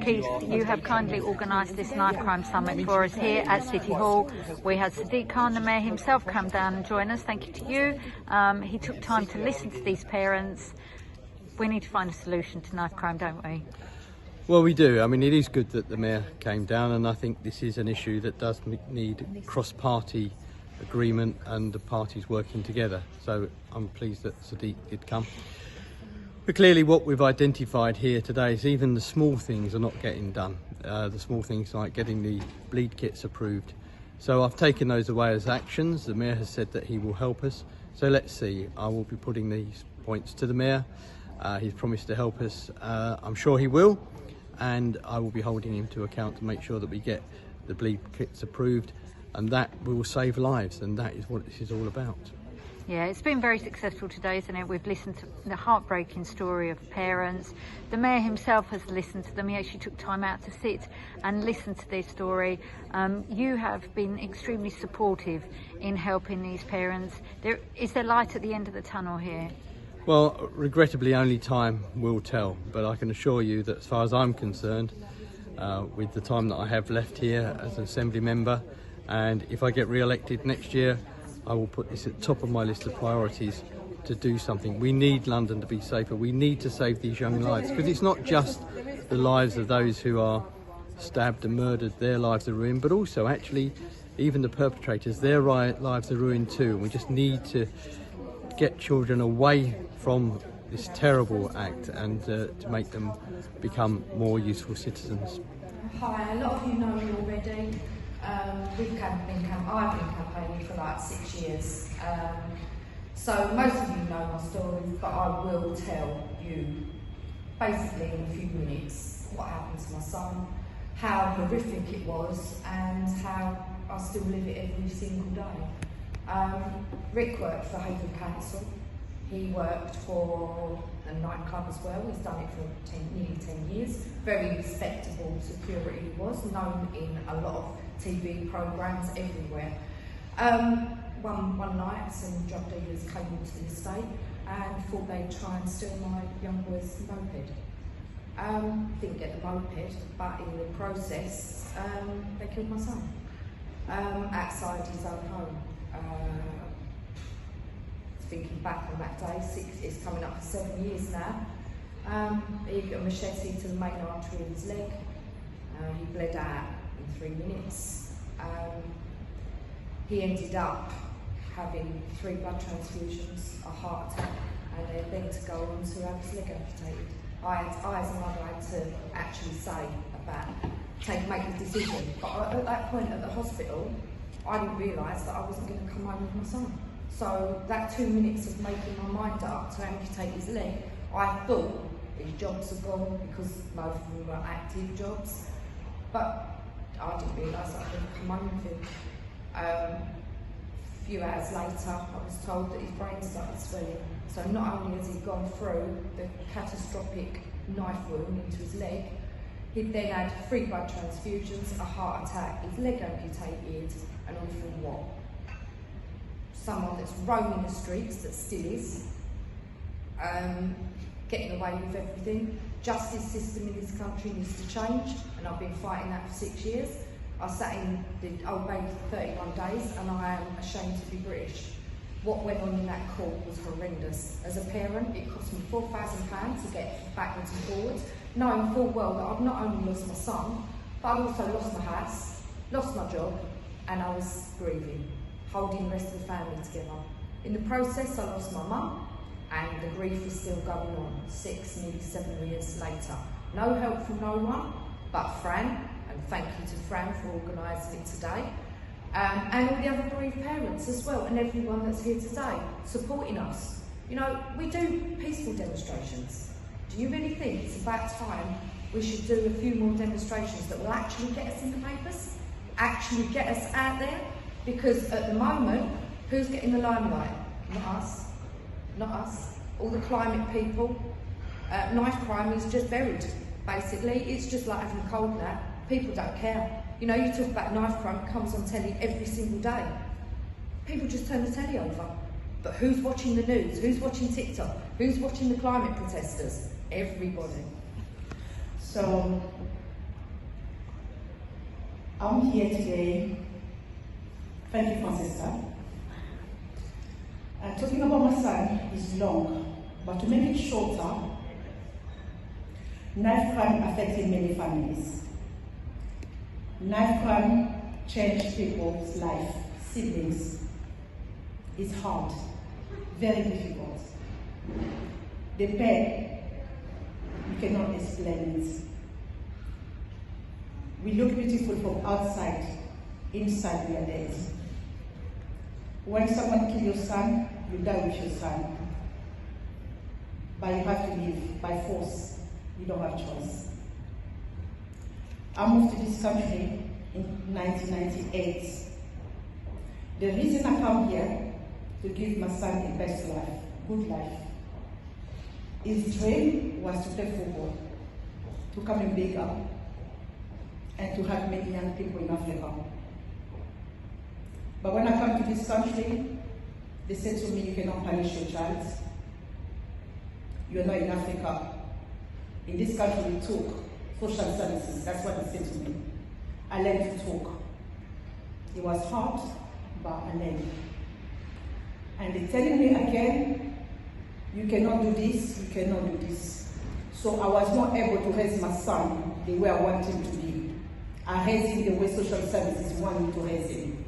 Keith, you have kindly organised this Knife Crime Summit for us here at City Hall. We had Sadiq Khan, the Mayor himself, come down and join us. Thank you to you. He took time to listen to these parents. We need to find a solution to knife crime, don't we? Well, we do. I mean, it is good that the Mayor came down, and I think this is an issue that does need cross-party agreement and the parties working together. So I'm pleased that Sadiq did come. But clearly what we've identified here today is even the small things are not getting done. The small things like getting the bleed kits approved. So I've taken those away as actions. The Mayor has said that he will help us. So let's see. I will be putting these points to the Mayor. He's promised to help us. I'm sure he will. And I will be holding him to account to make sure that we get the bleed kits approved. And that will save lives. And that is what this is all about. Yeah, it's been very successful today, isn't it? We've listened to the heartbreaking story of parents. The Mayor himself has listened to them. He actually took time out to sit and listen to their story. You have been extremely supportive in helping these parents. Is there light at the end of the tunnel here? Well, regrettably, only time will tell. But I can assure you that as far as I'm concerned, with the time that I have left here as an Assembly member, and if I get re-elected next year, I will put this at the top of my list of priorities to do something. We need London to be safer. We need to save these young lives, because it's not just the lives of those who are stabbed and murdered, their lives are ruined, but also actually even the perpetrators, their lives are ruined too. And we just need to get children away from this terrible act and to make them become more useful citizens. Hi, a lot of you know me already. I've been campaigning for like 6 years, so most of you know my stories, but I will tell you basically in a few minutes what happened to my son, how horrific it was, and how I still live it every single day. Rick worked for Havering Council. He worked for a nightclub as well. He's done it for nearly 10 years. Very respectable security he was, known in a lot of TV programmes everywhere. One night some drug dealers came into the estate and thought they'd try and steal my young boy's moped. Didn't get the moped, but in the process they killed my son outside his own home. Thinking back on that day, it's coming up for 7 years now. He got a machete to the main artery of his leg. He bled out in 3 minutes. He ended up having 3 blood transfusions, a heart attack, and then to go on to have his leg amputated. I as a mother had to actually say about make the decision. But at that point at the hospital, I didn't realise that I wasn't going to come home with my son. So that 2 minutes of making my mind up to amputate his leg, I thought his jobs were gone because most of them were active jobs. But I didn't realise that I couldn't come home with him. A few hours later, I was told that his brain started swelling. So not only has he gone through the catastrophic knife wound into his leg, he then had 3 blood transfusions, a heart attack, his leg amputated, and all from what? Someone that's roaming the streets, that still is, getting away with everything. Justice system in this country needs to change, and I've been fighting that for 6 years. I sat in the Old Bailey for 31 days, and I am ashamed to be British. What went on in that court was horrendous. As a parent, it cost me £4,000 to get backwards and forwards, knowing full well that I've not only lost my son, but I've also lost my house, lost my job, and I was grieving, holding the rest of the family together. In the process, I lost my mum, and the grief is still going on, 6, nearly 7 years later. No help from no one, but Fran, and thank you to Fran for organising it today, and all the other bereaved parents as well, and everyone that's here today, supporting us. You know, we do peaceful demonstrations. Do you really think it's about time we should do a few more demonstrations that will actually get us in the papers? Actually get us out there? Because at the moment, who's getting the limelight? Not us. Not us. All the climate people. Knife crime is just buried, basically. It's just like having a cold now. People don't care. You know, you talk about knife crime, it comes on telly every single day. People just turn the telly over. But who's watching the news? Who's watching TikTok? Who's watching the climate protesters? Everybody. So I'm here today. Thank you, Francisca. Talking about my son is long, but to make it shorter, knife crime affected many families. Knife crime changed people's life, siblings. It's hard, very difficult. The pain, you cannot explain it. We look beautiful from outside, inside we are dead. When someone kills your son, you die with your son. But you have to live by force. You don't have choice. I moved to this country in 1998. The reason I come here to give my son the best life, good life. His dream was to play football, to come in bigger, and to have many young people in Africa. But when I come to this country, they said to me, you cannot punish your child. You are not in Africa. In this country, we talk social services. That's what they said to me. I learned to talk. It was hard, but I learned. And they're telling me again, you cannot do this, you cannot do this. So I was not able to raise my son the way I want him to be. I raised him the way social services want me to raise him.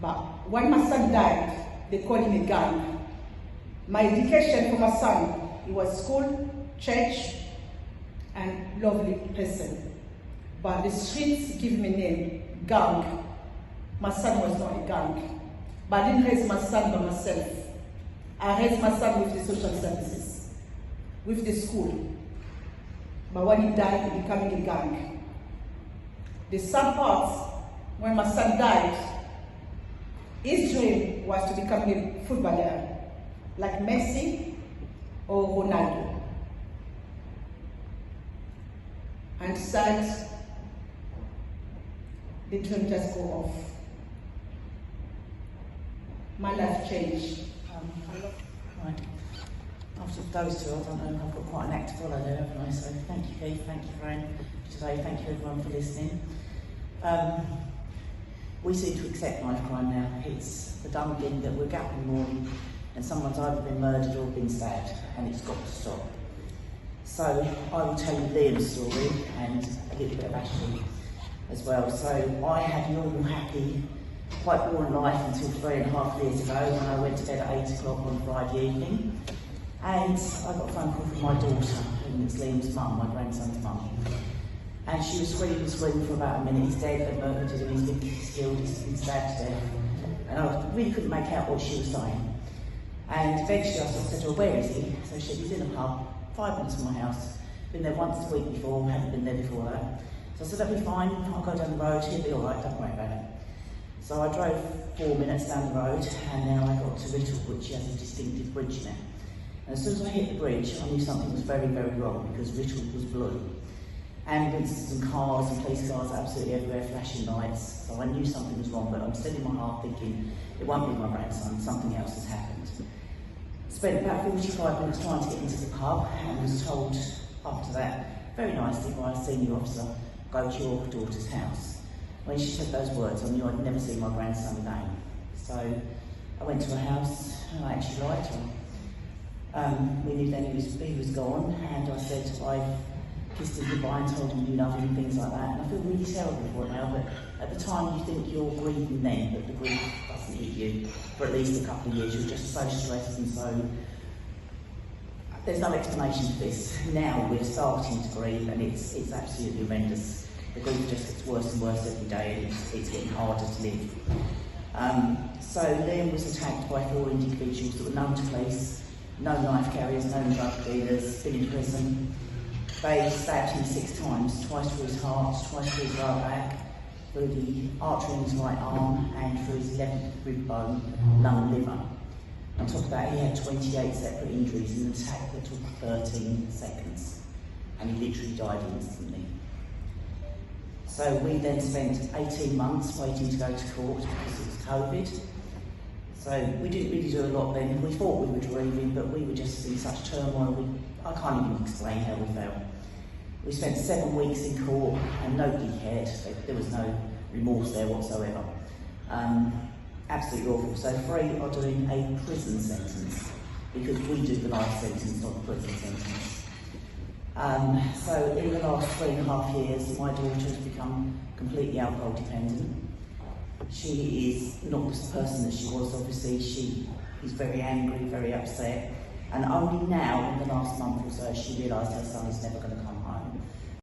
But when my son died, they called him a gang. My education for my son, it was school, church, and lovely person. But the streets give me name, gang. My son was not a gang. But I didn't raise my son by myself. I raised my son with the social services, with the school. But when he died, he became a gang. The sad part, when my son died, his dream was to become a footballer, like Messi or Ronaldo. And sad, the dream just go off. My life changed. Right. After those two, I don't know, I've got quite an act to follow there, haven't I? So thank you, Keith, thank you, Fran, for today, thank you everyone for listening. We seem to accept knife crime now. It's the dumb thing that we're up in the morning and someone's either been murdered or been stabbed, and it's got to stop. So I will tell you Liam's story and a little bit of Ashley as well. So I had a normal, happy, quite boring life until 3.5 years ago when I went to bed at 8 o'clock on Friday evening, and I got a phone call from my daughter, and it's Liam's mum, my grandson's mum. And she was screaming for about a minute. He's dead, they've murdered him, he's been killed, he's been stabbed to death. And I really couldn't make out what she was saying. And eventually I said to her, where is he? So she said, he's in a pub, 5 minutes from my house. Been there once a week before, hadn't been there before that. So I said, that'll be fine, I'll go down the road, he'll be all right, don't worry about it. So I drove 4 minutes down the road, and then I got to Little, which has a distinctive bridge in it. And as soon as I hit the bridge, I knew something was very, very wrong, because Little was blue. Ambulances and cars and police cars absolutely everywhere, flashing lights. So I knew something was wrong, but I'm still in my heart thinking, it won't be my grandson, something else has happened. Spent about 45 minutes trying to get into the pub, and was told after that, very nicely by a senior officer, go to your daughter's house. When she said those words, I knew I'd never see my grandson again. So I went to her house, and I actually lied to her. We knew then he was gone, and I said, I kissed him goodbye and told him you love him and things like that. And I feel really terrible for it now, but at the time you think you're grieving then, but the grief doesn't hit you for at least a couple of years. You're just so stressed and so... There's no explanation for this. Now we're starting to grieve, and it's absolutely horrendous. The grief just gets worse and worse every day, and it's getting harder to live. So Liam was attacked by 4 individuals that were known to police, no knife carriers, no drug dealers, been in prison. They stabbed him 6 times, twice through his heart, twice through his right back, through the artery in his right arm, and through his 11th rib bone, lung and liver. On top of that, he had 28 separate injuries in an attack that took 13 seconds, and he literally died instantly. So we then spent 18 months waiting to go to court because it was COVID. So we didn't really do a lot then. We thought we were grieving, but we were just in such turmoil. I can't even explain how we felt. We spent 7 weeks in court and nobody cared. There was no remorse there whatsoever. Absolutely awful. So 3 are doing a prison sentence because we do the life sentence, not the prison sentence. So in the last 3.5 years, my daughter has become completely alcohol dependent. She is not the person that she was, obviously. She is very angry, very upset. And only now, in the last month or so, she realised her son is never going to come